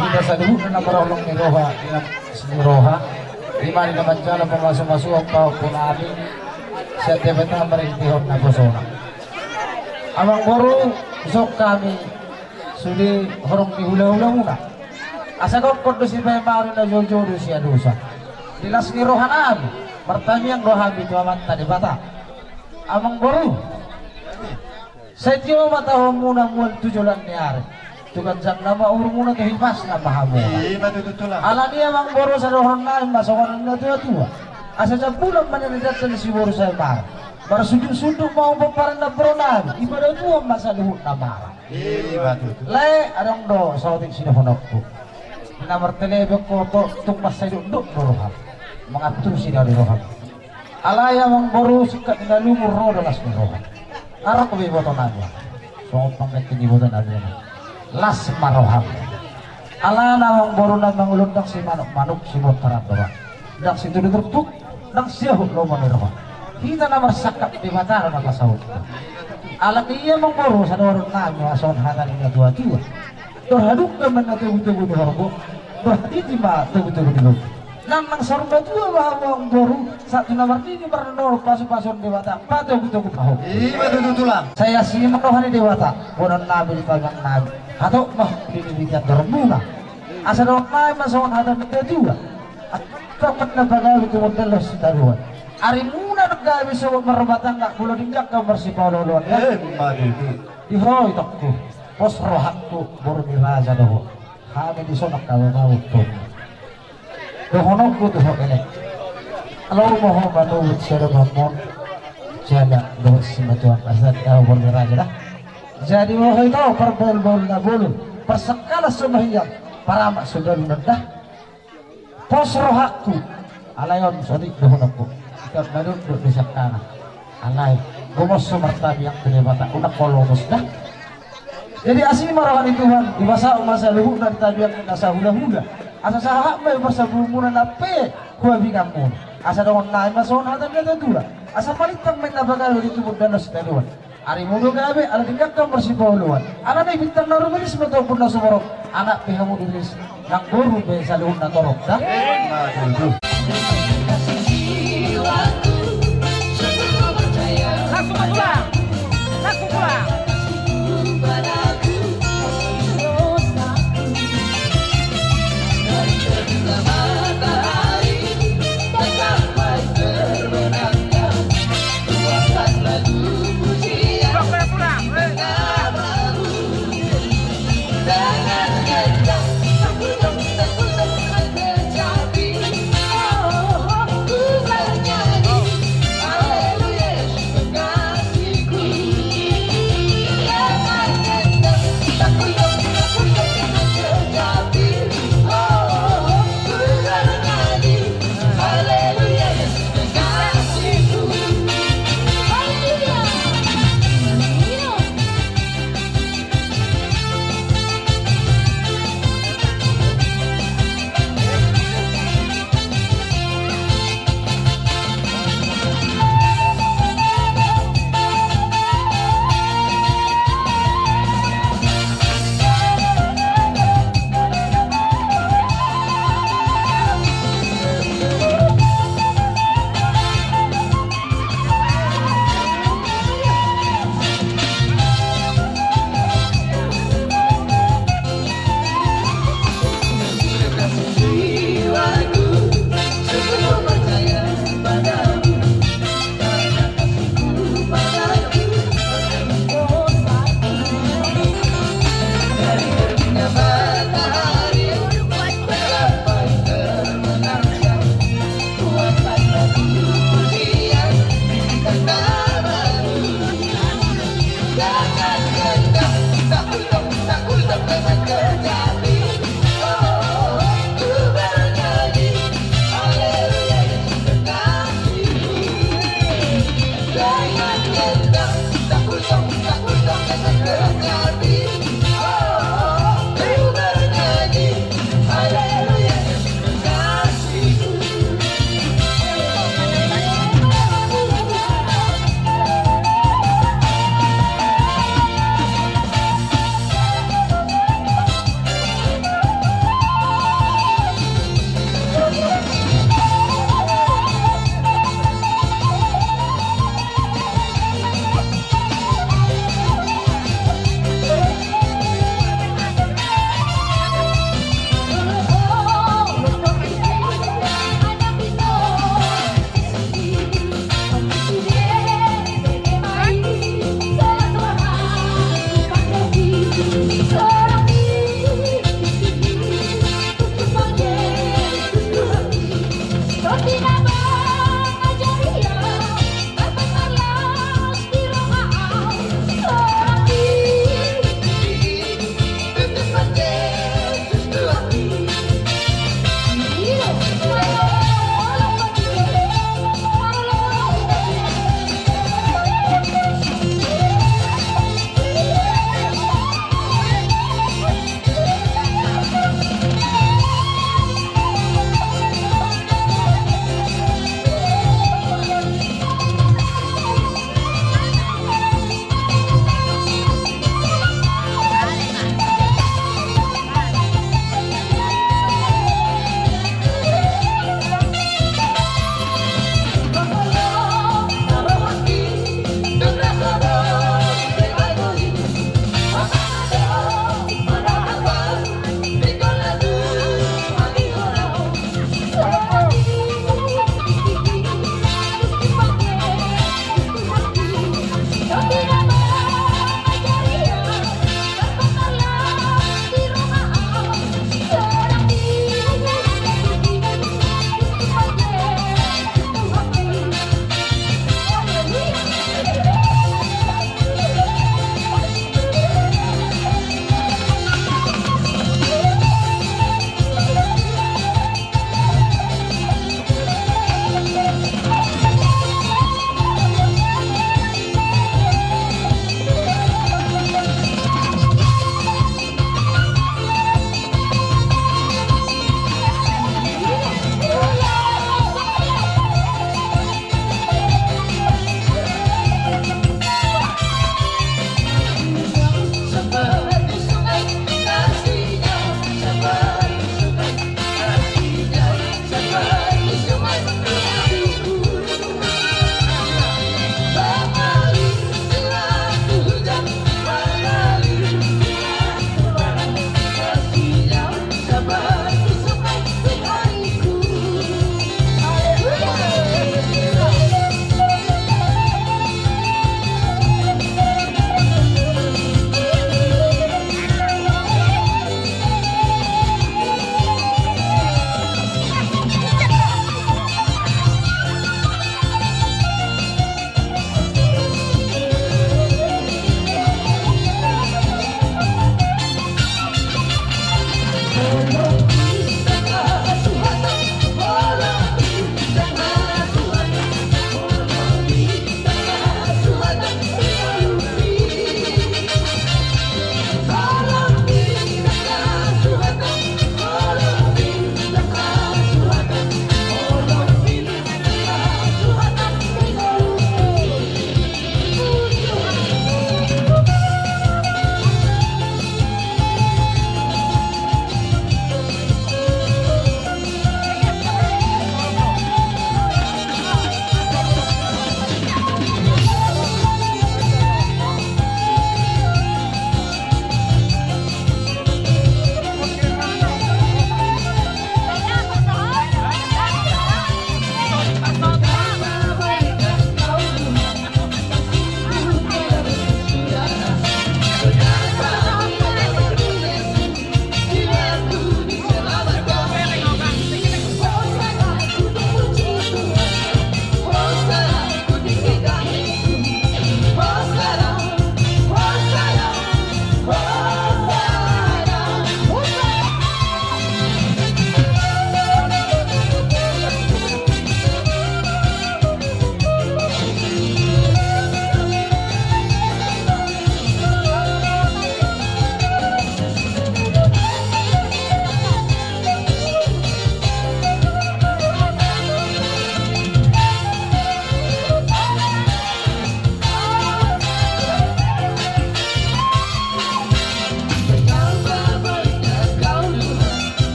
Kita sa lubog na nabarolong ni Roha, ni Roha. Lima ni naman siya na pumasok-masok ang tao po namin. Siya dapat na marintihon na busona. Amang boro, sok kami, suli horong ni hula-hula muna. Asa kong kondo si Baymaro na jojo siya dosa. Dilas ni Roha na ami, martami ang Roha bito amanta di bata. Amang boro, sa itiyo matahong muna mual tujulan ni Ari. Tukan sang nama urung muna kehipas na bahamo. Ala niya mang boro sa rohon na masokan na tua-tua. Asa sa pulang mananajat sa si boro sa mar. Para sunduk-sunduk mau paparan na boro na. Iba daw tua masa luhut na mar. Lai adong do sa ating sinahonok ko. Namar telebek ko to tung mas sa duduk borohan. Mengatur sila di rohan. Alaya mang boro sikat na lumur roda las ni rohan. Arap ko biboto na niya. So pangkat kiniboto na niya. Las maroham ala namang boro na mangulod dak si manok si motarat bawa dak si tudu terpuk dak siahut lo maniroha kita na marsakap di mata na kasahut ala iya mang boro sa dorong nami ason hanan nga tua-tua dohaduk naman na tubu-tubu di horbo dohaditi ba tubu-tubu di log nang sorba tua bahwa ang boro sa tunamar ini bernor pasu-pasun di mata pato tubu pahok iya tutulang saya si marohani di mata bonon nabi di pagang nabi atau mah binibigyan dormuna asa dong naik masukkan ada minta juga at dapat na bagay itu model si taruhan ari muna naggabi sa marabatan nga kulo dinggak ka marsi pauloluan di hoy takko pos rohakku boro ni raja doho kami di sonak ka mamawag to dohonok ko to kene alaw mo ho manuwit siya ramon siya doon si matuang asad ka boro ni raja dah. Jadi wahai tahu perbol-bol na bulu persekala semahiyang para mak sudah lundah pos rohakku alayon sodik dohonakku kita naduk di sakana alay gumos sumartabi yang kelebata unak kolomos dah jadi asli marahan Tuhan di masa luhuk dan tabiat nasa hula-hula asa sahak may masabumunan ape kuwabi kamu asa dong naik mason hatan dia tentulah asa palitang may nabagal di tubuh dan nastaluan ari mudo gabe ala dingkak ka marsipoluan ana na ibintan na rumilis mo to pun na sumarok anak pihamu dilis nang buru be sa luhut na torok da langsung pulang Solo